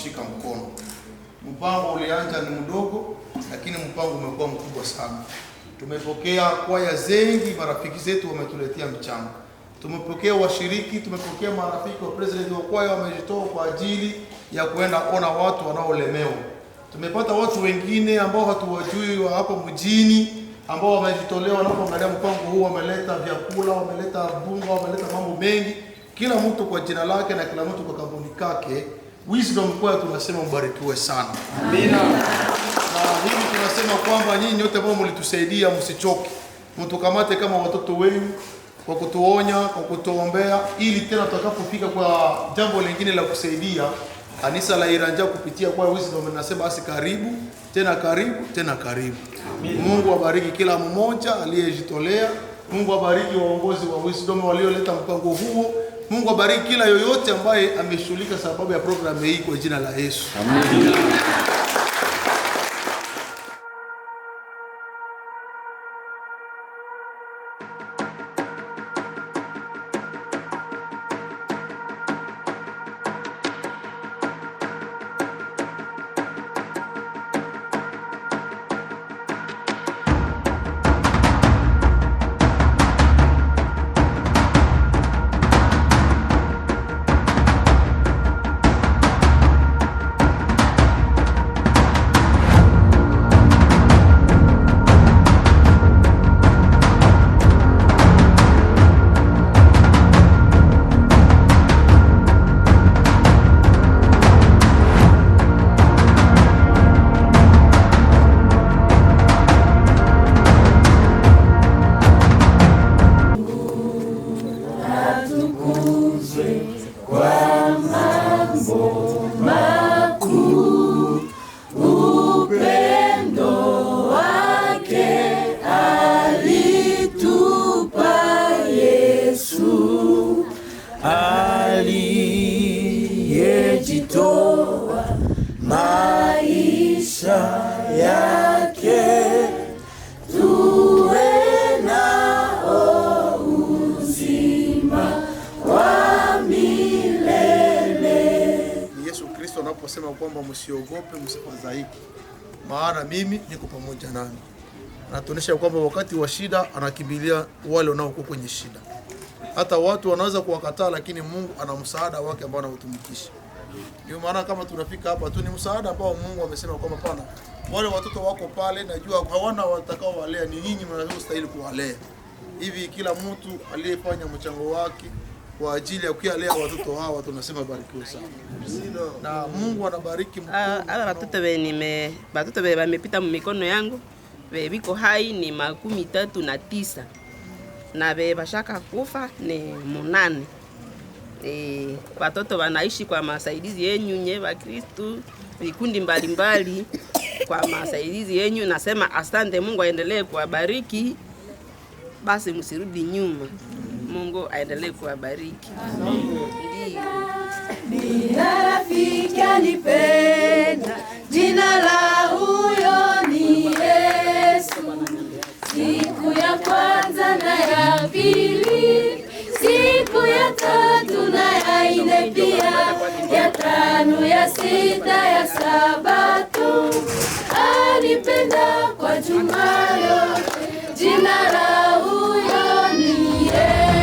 kutushika mkono. Mpango ulianza ni mdogo, lakini mpango umekuwa mkubwa sana. Tumepokea kwaya zengi, marafiki zetu wametuletea mchango. Tumepokea washiriki, tumepokea marafiki wa president wa kwaya wamejitoa kwa ajili ya kuenda ona watu wanaolemewa. Tumepata watu wengine ambao hatuwajui wa hapa mjini ambao wamejitolea wanapoangalia mpango huu, wameleta vyakula, wameleta bunga, wameleta mambo mengi, kila mtu kwa jina lake na kila mtu kwa kampuni kake. Wisdom kwaya tunasema mbarikiwe sana. Amina. Na hivi tunasema kwamba nyinyi nyote ambao mlitusaidia msichoke. Mtukamate kama watoto wenu kwa kutuonya, kwa kutuombea, ili tena tutakapofika kwa jambo lingine la kusaidia kanisa la Iranja kupitia kwa Wisdom, nasema basi karibu, tena karibu, tena karibu. Amen. Mungu abariki kila mmoja aliyejitolea. Mungu abariki waongozi wa Wisdom walioleta mpango huo. Mungu abariki kila yoyote ambaye ameshughulika sababu ya programu hii kwa jina la Yesu. Amen. aliyejitoa maisha yake tuwe nao uzima wa milele. Yesu Kristo anaposema kwamba msiogope, msifadhaike, maana mimi niko pamoja nanyi. Anatuonyesha kwamba wakati wa shida anakimbilia wale wanaokuwa kwenye shida. Hata watu wanaweza kuwakataa, lakini Mungu ana msaada wake ambao anautumikisha. Ndio maana kama tunafika hapa tu ni msaada ambao Mungu amesema kwamba pana wale watoto wako pale, najua hawana watakao walea, ni nyinyi mnastahili kuwalea. Hivi kila mtu aliyefanya mchango wake kwa ajili ya kuwalea watoto hawa tunasema barikiwe sana. Na Mungu anabariki ala watoto wamepita mikono yangu. Biko hai ni 39 na bashaka kufa ni 8. Watoto wanaishi kwa masaidizi yenyu nye wa Kristo, vikundi mbalimbali kwa masaidizi yenyu. Nasema asante, Mungu aendelee kuwabariki. Basi msirudi nyuma, Mungu aendelee kuwabariki. Ni rafiki anipenda, jina la huyo ni Yesu. Siku ya kwanza na ya pili, siku ya tatu na ya nne pia, ya tano, ya sita, ya Sabato, anipenda kwa juma yote, jina la huyo ni Yesu.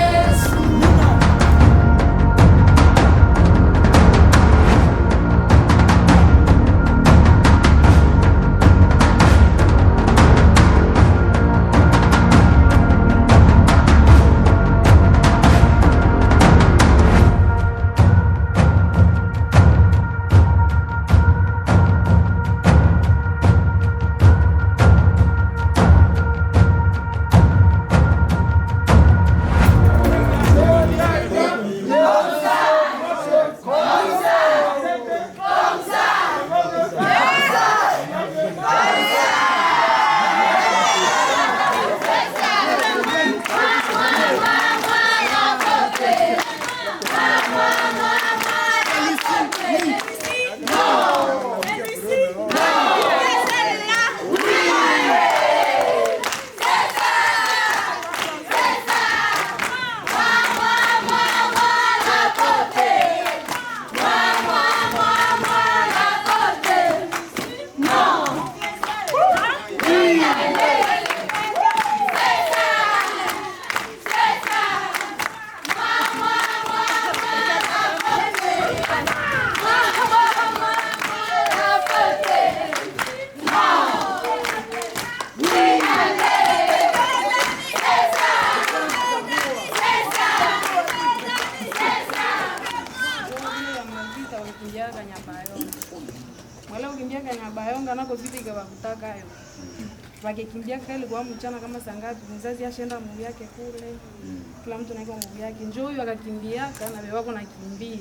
Nyabayonga nako vitu ikawakutaka hayo. Wakikimbia kale kwa mchana kama saa ngapi, mzazi ashaenda muvi yake kule. Kila mtu anaiko muvi yake. Njoo huyu akakimbia kana bebe wako nakimbia.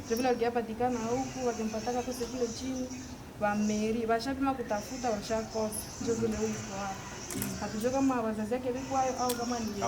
Ndio vile wakipatikana huku wakimpataka kose kule chini, wameri washapima kutafuta washakosa. Njoo vile huyu kwa hapo. Hatujua kama wazazi yake biko hayo au kama ni yeye.